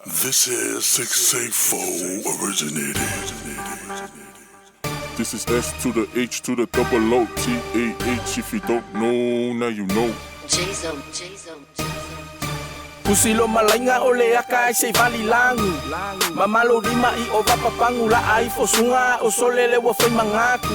This is 684 originated. This is S to the H to the double O T-A-H. If you don't know, now you know. J-Zone. Kusilo malainga ole aka ai sei vali langu Mamalo lima I o vapapangu la ai fosunga o sole le wa fai mangaku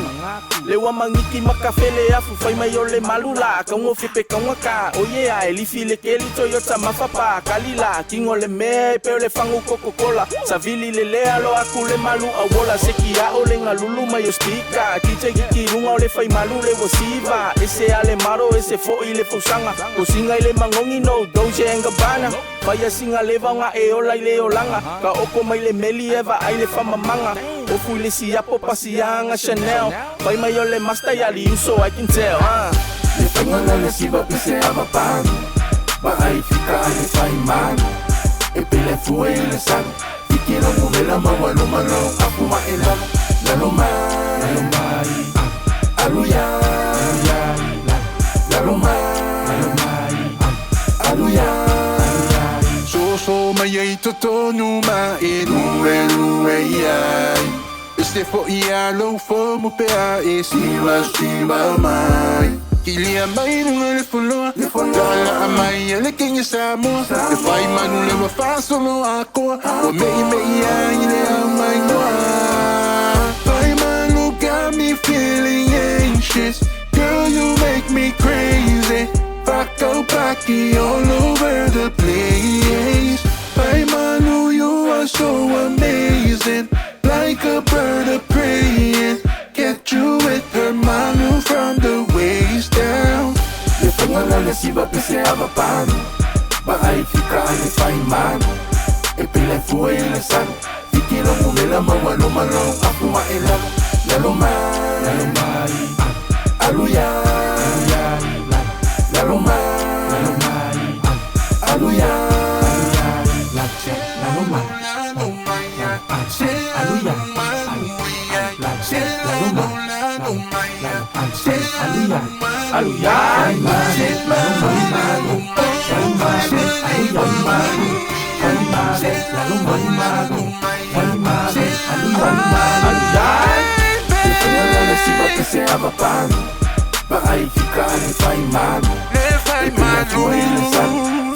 Le wa mangiki makafele afu fai mai ole malula Kaungo fipe kaunga ka o ye a elifi le keli Toyota mafapa kalila Kingo le me peo le fangu Coca-Cola Savili le lea lo aku le malu awola Seki a ole ngalulu mai o stika Kiche kikirunga ole FAIMALU le wasiva Ese ale maro ese fo I le fusanga Kusinga ile mangongi no doje engabana Vaya singa leva nga e ola I le olanga Ka oko mai le meli eva ai le famamanga Ofu le siapo pasianga Chanel Vai mai ole masta ya li so I can tell Le fangala le siva pise avapangu Ba ai fika ai FAIMALU E pele fue le sang Fikira muvela mawalo malo Apuma ela Lalo mai Aluya Lalo mai Aluya So mai totonu ma e lue ai Este fo ia lo fo mo pe a e siva mai Kilia mai nunga le folo Dala mai ele kenye samo E FAIMALU le wa fa solo ako O mei ai le mai noa FAIMALU got me feeling anxious Girl you make me crazy Baki all over the place FAIMALU, you are so amazing Like a bird of prey Get you with her malu from the waist down Le fangala le siva pise avapangu Ba ai fika ai FAIMALU E pele fue le sang Fikira muvela mawalo malo Apuma ela Lalo mai Aluya Lalo mai Aluya Lalo mai Aluya Ba ai fika ai FAIMALU FAIMALU